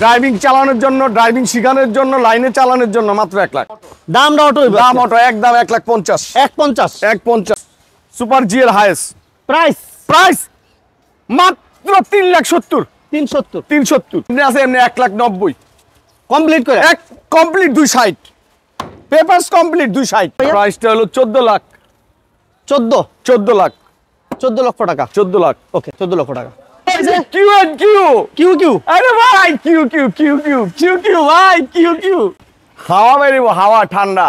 Driving চালানোর জন্য, driving শেখানোর জন্য, লাইনে চালানোর জন্য মাত্র 1 লাখ। দামটা অটো, দাম অটো, একদম 1,50,000। 150 150 সুপার জিএল হাইস। প্রাইস মাত্র 3,70,000। 370 370 এমনি আছে, এমনি 1,90,000 কমপ্লিট করে। এক কমপ্লিট 260, পেপারস কমপ্লিট 260। প্রাইসটা হলো 14 লাখ। 14 লাখ, 14 লক্ষ টাকা। 14 লাখ। ওকে, 14 লক্ষ টাকা। Q and Q Q Q, আরে ভাই Q Q Q Q Q Q ভাই কিউ কিউ। হাওয়া বেরিব, হাওয়া ঠান্ডা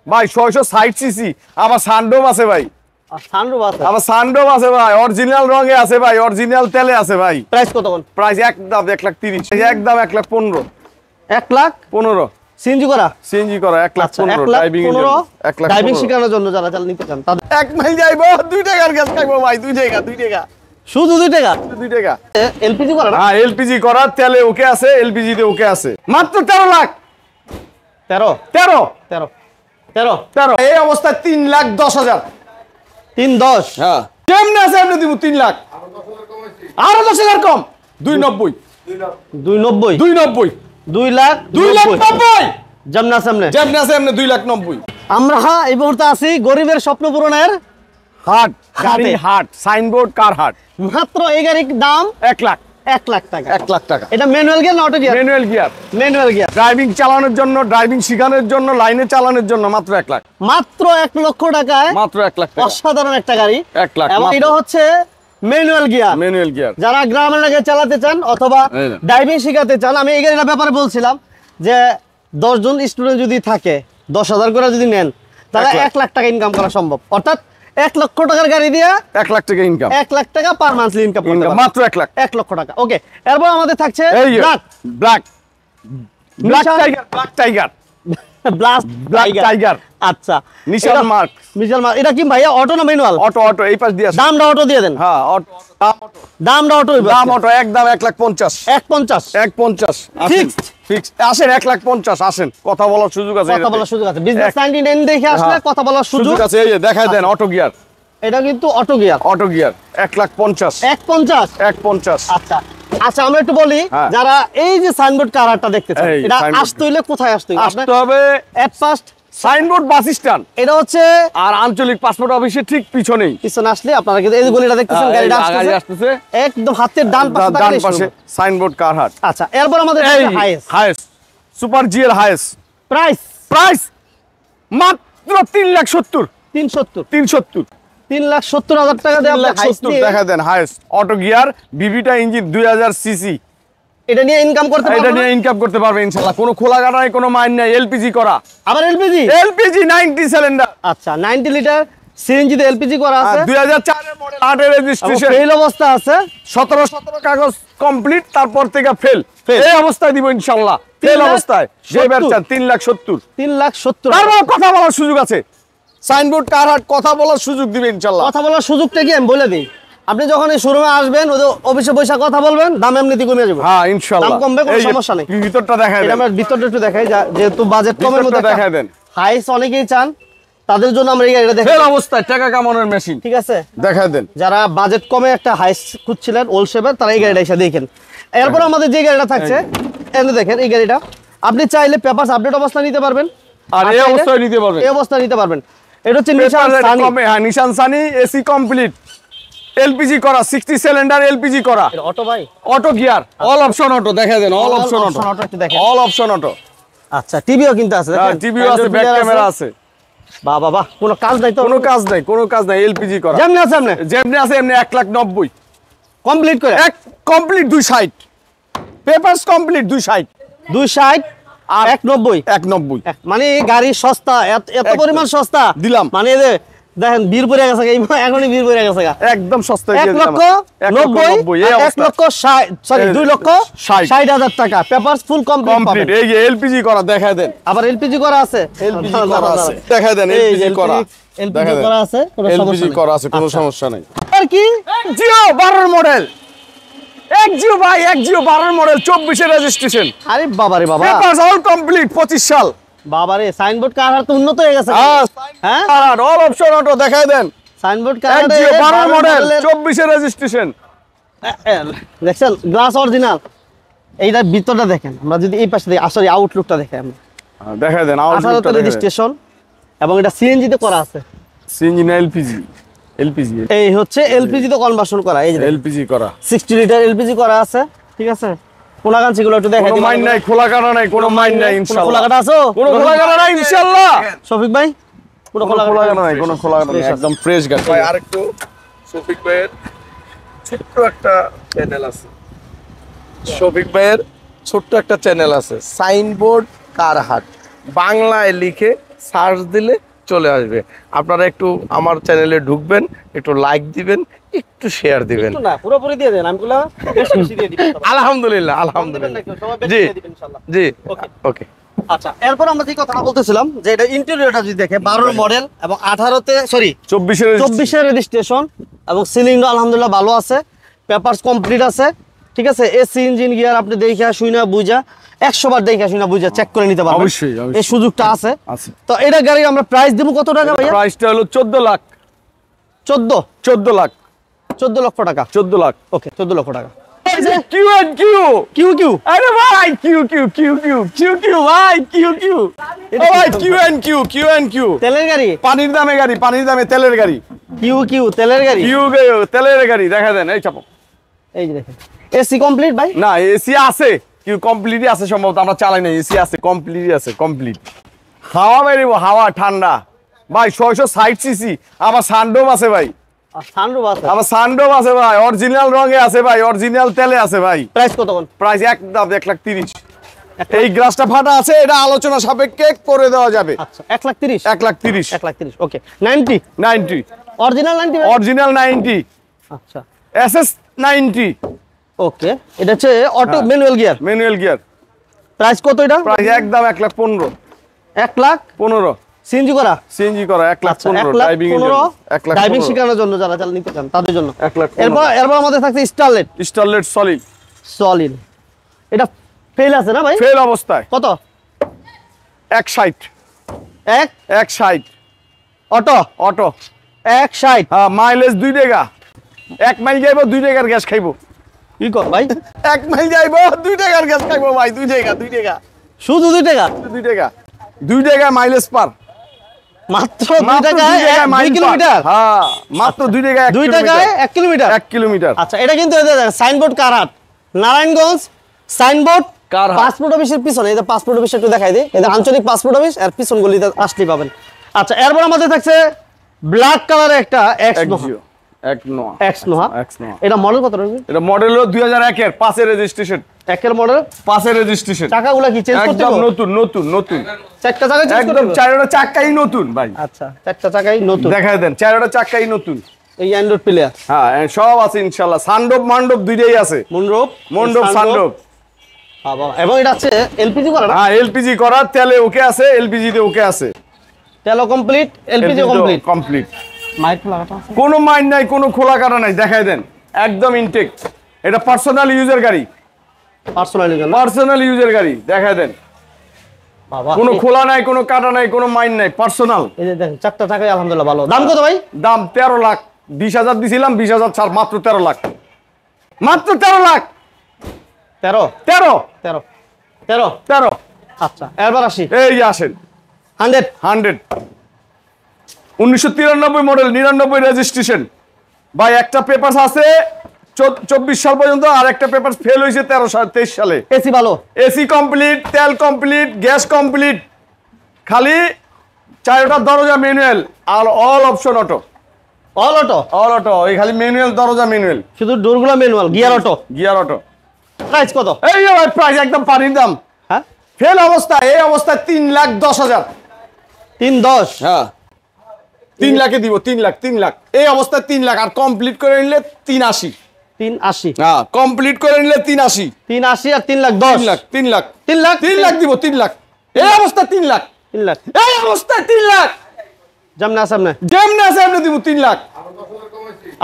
ভাই। 660 সিসি, আবার সানডোম আছে ভাই। সানরুফ আছে, আবার সানডোম আছে ভাই, অরিজিনাল রঙে আছে ভাই, অরিজিনাল তেলে আছে ভাই। প্রাইস কত কোন? প্রাইস একদম 1,30,000, একদম 1,15,000। 1,15,000 সিএনজি করা, সিএনজি করা 1,15,000 ড্রাইভিং এর জন্য। 1,15,000 ড্রাইভিং শেখানোর জন্য যারা নিতে চান তাদের 1 মাইল যাইবো 2 টাকার গ্যাস খাইবো ভাই। 2 টাকা, 2 টাকা, শুধু 2 টাকা। 2 টাকা। এলপিজি করা না? হ্যাঁ, এলপিজি করা, তেলে ওকে আছে, এলপিজি তে ওকে আছে। মাত্র 13 লাখ। 13 এই অবস্থায় 3,10,000। 310 হ্যাঁ, কেমনে আছে আপনি দিব 3 লাখ, আরো 10,000 কম। 290 290 2,90,000 জামনা সামনে যেমনি আছে এমনি 2,90,000। আমরা এই মুহূর্তে আছি গরিবের স্বপ্ন পূরণের হাট, গাড়ি হাট, সাইনবোর্ড কার হাট। মাত্র এই গাড়ির দাম 1 লাখ। 1 লাখ টাকা। 1 লাখ টাকা। এটা ম্যানুয়াল গিয়ার না auto gear? Manual gear. Manual gear. Driving চালানোর জন্য, ড্রাইভিং শেখানোর জন্য, লাইনে চালানোর জন্য মাত্র 1 লাখ। মাত্র 1 লক্ষ টাকায় মাত্র 1 লাখ টাকা। অসাধারণ একটা গাড়ি। 1 লাখ। এবং এটা হচ্ছে ম্যানুয়াল গিয়ার। Manual gear. যারা গ্রামের আগে চালাতে চান অথবা ড্রাইভিং শেখাতে চান, আমি এই গাড়িটার ব্যাপারে বলছিলাম যে 10 জন স্টুডেন্ট যদি থাকে, 10,000 করে যদি নেন, তাহলে 1 লাখ টাকা ইনকাম করা সম্ভব। অর্থাৎ 1 লক্ষ টাকার গাড়ি দিয়ে 1 লাখ টাকা ইনকাম। 1 লাখ টাকা পার মান্থলি ইনকাম করতে পারবেন। মাত্র 1 লাখ। 1 লক্ষ টাকা। ওকে, এরপর আমাদের থাকছে ব্ল্যাক টাইগার। Black tiger. আচ্ছা, নিশান মার্ক। এটা কি ভাইয়া অটো না ম্যানুয়াল? অটো, এই পাশ দিয়ে আসে। দামটা অটো দিয়ে দেন। হ্যাঁ, অটো। দামটা অটো। দাম অটো, একদম 1,50,000। 150 150 ফিক্সড। আসেন 1,50,000 আসেন, কথা বলার সুযোগ আছে। কথা বলার সুযোগ আছে। বিজনেস 99 দেখে আসলে কথা বলার সুযোগ আছে। এই যে দেখায় দেন অটো গিয়ার। এটা কিন্তু অটো গিয়ার। 1,50,000। 150। আচ্ছা আমরা একটু বলি, যারা এই যে সাইনবোর্ড কারটা দেখতেছেন, এটা আসতে হইলে কোথায় আসতে হবে? আসতে হবে at first signboard bus stand. এটা হচ্ছে আর আঞ্চলিক পাসপোর্ট অফিসের ঠিক পিছনেই। পিছনে আসলে আপনারা কিন্তু এই গলিটা দেখতেছেন, গাড়িটা আসতেছে একদম হাতের ডান পাশে সাইনবোর্ড কার হাট। আচ্ছা, এরপর আমাদের হাইস সুপার জিএল হাইস। প্রাইস মাত্র 3,70,000। 3,70,000 টাকা দিয়ে আপনি হাইস দেখা দেন। হাইস অটো গিয়ার, বিবিটা ইঞ্জিন, 2000 সিসি। এটা নিয়ে ইনকাম করতে পারবে ইনশাআল্লাহ। কোনো খোলা গাড়া নাই, কোনো মাইন নাই। এলপিজি করা। আবার এলপিজি 90 সিলিন্ডার। আচ্ছা, 90 লিটার সিএনজি তে এলপিজি করা আছে। 2004 এর মডেল, 8 এর রেজিস্ট্রেশন। ফেল অবস্থা আছে। 17 কাগজ কমপ্লিট, তারপর থেকে ফেল। এই অবস্থায় দিব ইনশাআল্লাহ। ফেল অবস্থায় যে বেচছেন 3,70,000। 3,70,000। তারপর কথা বলার সুযোগ আছে। সাইনবোর্ড কার হাট, কথা বলার সুযোগ দিবে ইনশাআল্লাহ। কথা বলার সুযোগটা কি আমি বলে দিই। আপনি যখন এই শোরুমে আসবেন, ওদের অফিসে বসে কথা বলবেন, দাম এমনিতেই কমে যাবে। হ্যাঁ ইনশাআল্লাহ, দাম কমবে, কোনো সমস্যা নেই। ভিতরটা দেখায় দেন। আমরা ভিতরটা একটু দেখাই, যেহেতু বাজেট কমের মধ্যে দেখায় দেন। হাইস অনেকেই চান, তাদের জন্য আমরা এই গাড়িটা দেখাই। ফেল অবস্থায় টাকা কামানোর মেশিন, ঠিক আছে, দেখায় দেন। যারা বাজেট কমে একটা হাইস খুঁজছিলেন ওল্ড শেপের, তারা এই গাড়িটা এসে দেখেন। এরপর আমাদের যে গাড়িটা থাকছে, এনে দেখেন এই গাড়িটা আপনি চাইলে পেপারস আপডেট অবস্থা নিতে পারবেন, আর এই অবস্থায় নিতে পারবেন। এই অবস্থা নিতে পারবেন। এটা হচ্ছে নিশান সানি। হ্যাঁ, নিশান সানি, এসি কমপ্লিট, এলপিজি করা, 60 সিলিন্ডার এলপিজি করা। অটো ভাই, auto gear, all option auto. দেখায় দেন অল অপশন অটো। একটু দেখেন, অল অপশন অটো। আচ্ছা, টিভিও কিন্তু আছে, হ্যাঁ টিভিও আছে, ব্যাক ক্যামেরা আছে। বাহ বাহ বাহ, কোনো কাজ নাই তো? কোনো কাজ নাই, এলপিজি করা। যেমনি আছে এমনি 1,90,000 কমপ্লিট করে। কমপ্লিট 260, পেপারস কমপ্লিট 260 আর 190। মানে গাড়ি সস্তা, এত পরিমাণ সস্তা দিলাম। মানে দেখেন বীর পড়ে গেছে, এখনই বীর পড়ে গেছে, একদম সস্তা। 2,60,000 টাকা, পেপারস ফুল কমপ্লিট। এই যে এলপিজি করা, দেখায় দেন। আবার এলপিজি করা আছে, দেখায় দেন। এলপিজি করা আছে, কোনো সমস্যা নাই। আর কি জিও 12 মডেল, জিও ভাই, জিও 12 মডেল, 24 এর রেজিস্ট্রেশন। আরে বাবারে বাবা, পেপারস অল কমপ্লিট, 25 সাল। বাবারে, সাইনবোর্ড কার হার তো উন্নত হয়ে গেছে। হ্যাঁ, অল অপশন অটো। দেখায় দেন সাইনবোর্ড কার জিও 12 মডেল, 24 এর রেজিস্ট্রেশন। দেখছেন, গ্লাস অরিজিনাল। এইটার ভিতরটা দেখেন, আমরা যদি এই পাশে দেখি আসলে আউটলুকটা দেখে আমরা দেখা দেন 18 রেজিস্ট্রেশন এবং এটা সিএনজি তে করা আছে। সিএনজি না এলপিজি? এলপিজি। এই হচ্ছে এলপিজি তে কনভার্সন করা, এই যে এলপিজি করা 60 লিটার এলপিজি করা আছে, ঠিক আছে। কোনাগাঞ্চি গুলো একটু দেখাই কোনো দিই। মাইন নাই, খোলা কাটা নাই, কোনো মাইন নাই ইনশাআল্লাহ। খোলা কাটা আছে? কোনো খোলা কাটা নাই ইনশাআল্লাহ। শফিক ভাই পুরো কোনো খোলা কাটা নাই, কোনো খোলা কাটা নাই, একদম ফ্রেশ গাড়ি। ভাই আরেকটু শফিক ভাইয়ের ছোট্ট একটা চ্যানেল আছে, শফিক ভাইয়ের ছোট্ট একটা চ্যানেল আছে, সাইনবোর্ড কার হাট, বাংলায় লিখে সার্চ দিলে চলে আসবে। আপনারা একটু আমার চ্যানেলে ঢুকবেন, একটু লাইক দিবেন, একটু শেয়ার দিবেন। একটু না পুরোপুরি দিয়ে দেন, আমি বলা বেশি বেশি দিয়ে দিবেন। আলহামদুলিল্লাহ, আলহামদুলিল্লাহ। জি জি ওকে। আচ্ছা, এরপর আমরা যে কথাটা বলতেছিলাম যে এটা ইন্টেরিয়রটা যদি দেখে 12 মডেল এবং 18 সরি 24 রেজিস্ট্রেশন এবং সিলিংটা আলহামদুলিল্লাহ ভালো আছে, পেপারস কমপ্লিট আছে, ঠিক আছে। এসি ইঞ্জিন গিয়ার আপনি দেখা শুইনা বুঝা 100 বার দেখা শুইনা বুঝা চেক করে নিতে পারবেন, অবশ্যই এই সুযোগটা আছে। আছে। তো এটা গাড়ি আমরা প্রাইস দেব কত টাকা ভাইয়া? প্রাইসটা হলো 14 লাখ। 14 লাখ। 14 লক্ষ টাকা। 14 লাখ। ওকে, 14 লক্ষ টাকা। Q and Q. কিউ আরে ভাই কিউ ভাই কিউ। ও ভাই কিউ এন্ড কিউ। তেলের গাড়ি, পানির দামে তেলের গাড়ি। কিউ তেলের গাড়ি, তেলের গাড়ি দেখা দেন, এই চাপো। এই যে দেখেন এসি কমপ্লিট ভাই। না এসি আছে, কিউ কমপ্লিটই আছে সম্ভবত, আমরা চালাই না, এসি আছে, কমপ্লিটই আছে, কমপ্লিট। হাওয়া বেরিব, হাওয়া ঠান্ডা ভাই, 660 সিসি। আমার সানডোম আছে ভাই, সানরুফ আছে, আমার সানডোম আছে ভাই, অরিজিনাল রঙে আছে ভাই, অরিজিনাল তেলে আছে ভাই। প্রাইস কত কোন? প্রাইস একদম 1,30,000। এই গ্লাসটা ফাটা আছে, এটা আলোচনা সাপেক্ষে করে দেওয়া যাবে। আচ্ছা 1,30,000। 1,30,000। 1,30,000 ওকে। 90 অরিজিনাল 90 ভাই? অরিজিনাল 90। আচ্ছা এসএস 90। ওকে, এটা হচ্ছে auto manual gear. Manual gear. Price কত এটা? প্রাইস একদম 1,15,000। 1,15,000 সিএনজি করা? সিএনজি করা 1,15,000। ড্রাইভিং 1,15,000 ড্রাইভিং শেখানোর জন্য যারা নিতে চান তাদের জন্য। 1,15,000। এরপর আমাদের থাকছে স্টারলেট সলিড। এটা ফেল আছে না ভাই? ফেল অবস্থায়। কত? 160। 160 অটো 160। হ্যাঁ, মাইলেজ 2 টাকা। 1 মাইল যাইবো 2 টাকার গ্যাস খাইবো। কি কর ভাই? 1 মাইল যাইবো 2 টাকার গ্যাস খাইবো ভাই, 2 টাকা। শুধু 2 টাকা? 2 টাকা। 2 টাকা মাইলেজ পার। মাত্র 2 টাকায় 2 কিলোমিটার? হ্যাঁ, মাত্র 2 টাকা 2 টাকায় 1 কিলোমিটার? 1 কিলোমিটার। আচ্ছা, এটা কিন্তু সাইনবোর্ড কারহাট, নারায়ণগঞ্জ সাইনবোর্ড কারহাট। পাসপোর্ট অফিসের পিছনে। এই যে পাসপোর্ট অফিস একটু দেখাই দিই, এটা আঞ্চলিক পাসপোর্ট অফিস, আর পিছন গলিতে আসলেই পাবেন। আচ্ছা, এরপর আমাদের থাকছে ব্ল্যাক কালারের একটা এক্স নোহা। এটা মডেল কত রয়েছে? এটা মডেল হলো 2001 এর 5 এর রেজিস্ট্রেশন। একের মডেল, 5 এর রেজিস্ট্রেশন। চাকাগুলো কি চেঞ্জ করতে একদম হবে? নতুন। চারটা চাকা চেঞ্জ করতে একদম হবে? চারটা চাকাই নতুন ভাই। আচ্ছা, চারটা চাকাই নতুন। দেখায় দেন, চারটা চাকাই নতুন। এই অ্যান্ড্রয়েড প্লেয়ার, হ্যাঁ সব আছে ইনশাআল্লাহ। সানডোপ মান্ডোপ দুইটাই আছে। মন্ডপ সানডোপ। এবং এটা আছে এলপিজি করা না? হ্যাঁ, এলপিজি করা, তেলে ওকে আছে, এলপিজি তে ওকে আছে। তেলও কমপ্লিট, এলপিজি কমপ্লিট। মাইক লাগানো আছে? কোনো মাইন নাই, কোনো খোলা কাটা নাই, দেখায় দেন, একদম ইনটেক। এটা পার্সোনাল ইউজার গাড়ি, পার্সোনাল ইউজার গাড়ি, দেখায় দেন। বাবা, কোনো খোলা নাই, কোনো কাটা নাই, কোনো মাইন নাই, পার্সোনাল। এই যে দেখেন চারটা চাকাই আলহামদুলিল্লাহ ভালো। দাম কত ভাই? দাম 13 লাখ। 20,000 দিছিলাম, 20,000 ছাড়, মাত্র 13 লাখ। মাত্র 13 লাখ। 13। আচ্ছা, এরপর আসি, এই যে আসেন। 100 1993 মডেল, 99 রেজিস্ট্রেশন ভাই। একটা পেপারস আছে 24 সাল পর্যন্ত, আর একটা পেপারস ফেল হয়েছে 23 সালে। এসি ভালো, এসি কমপ্লিট, তেল কমপ্লিট, গ্যাস কমপ্লিট, খালি 4টা দরজা ম্যানুয়াল, আর all option auto. All auto, এই খালি ম্যানুয়াল দরজা, ম্যানুয়াল, শুধু ডোরগুলো ম্যানুয়াল, গিয়ার অটো। প্রাইস কত? এই যে ভাই, প্রাইস একদম পানির দাম। হ্যাঁ, ফেল অবস্থা, এই অবস্থায় 3,10,000। 3,10? হ্যাঁ, 3 লাখে দিব। 3 লাখ এই অবস্থায় 3 লাখ। আর কমপ্লিট করে নিলে 3,80। 3,80? হ্যাঁ, কমপ্লিট করে নিলে 3,80। 3,80 আর 3,10,000? 3 লাখ। 3 লাখ দিব। 3 লাখ এই অবস্থা, 3 লাখ। 3 লাখ এই অবস্থায় 3 লাখ। যেমন সামনে সামনে দিব 3 লাখ।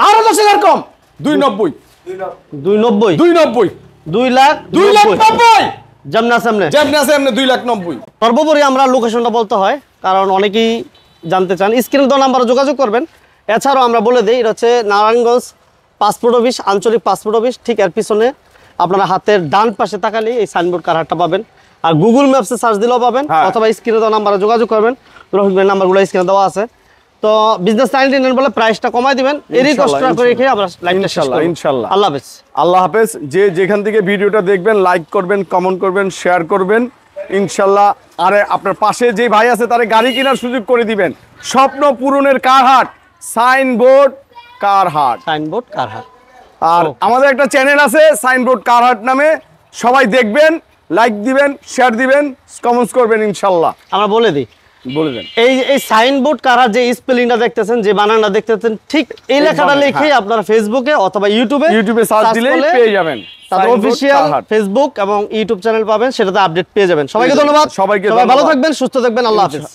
আরো 10,000 কম, 2,90। 2,90? 2,90,000 যেমন সামনে 2,90,000। সর্বোপরি আমরা লোকেশনটা বলতে হয়, কারণ অনেকেই জানতে চান। স্ক্রিন তো নাম্বারে যোগাযোগ করবেন। এছাড়াও আমরা বলে দিই, এটা হচ্ছে নারায়ণগঞ্জ পাসপোর্ট অফিস, আঞ্চলিক পাসপোর্ট অফিস, ঠিক এর পিছনে আপনারা হাতের ডান পাশে তাকালে এই সাইনবোর্ড কারহাটটা পাবেন। আর গুগল ম্যাপসে সার্চ দিলেও পাবেন, অথবা স্ক্রিনে দেওয়া নাম্বারে যোগাযোগ করবেন। রফিক ভাইয়ের নাম্বারগুলো স্ক্রিনে দেওয়া আছে। তো বিজনেস 99 বলে প্রাইসটা কমাই দিবেন, এরই কষ্ট করে রেখে আমরা লাইভটা শেষ করব ইনশাআল্লাহ। আল্লাহ হাফেজ। আল্লাহ হাফেজ। যে যেখান থেকে ভিডিওটা দেখবেন লাইক করবেন, কমেন্ট করবেন, শেয়ার করবেন ইনশাআল্লাহ। আরে আপনার পাশে যে ভাই আছে তারে গাড়ি কেনার সুযোগ করে দিবেন। স্বপ্ন পূরণের কারহাট, সাইনবোর্ড কারহাট। সাইনবোর্ড কারহাট। আর আমাদের একটা চ্যানেল আছে সাইনবোর্ড কারহাট নামে, সবাই দেখবেন, লাইক দিবেন, শেয়ার দিবেন, কমেন্টস করবেন ইনশাআল্লাহ। আমরা বলে দিই, বলে দেন। এই সাইনবোর্ড কারহাট যে স্পেলিংটা দেখতেছেন, যে বানানটা দেখতেছেন, ঠিক এই লেখাটা লিখে আপনারা ফেসবুকে অথবা ইউটিউবে সার্চ দিলেই পেয়ে যাবেন। তাদের অফিশিয়াল ফেসবুক এবং ইউটিউব চ্যানেল পাবেন, সেটাতে আপডেট পেয়ে যাবেন। সবাইকে ধন্যবাদ। সবাইকে সবাই ভালো থাকবেন, সুস্থ থাকবেন। আল্লাহ হাফেজ।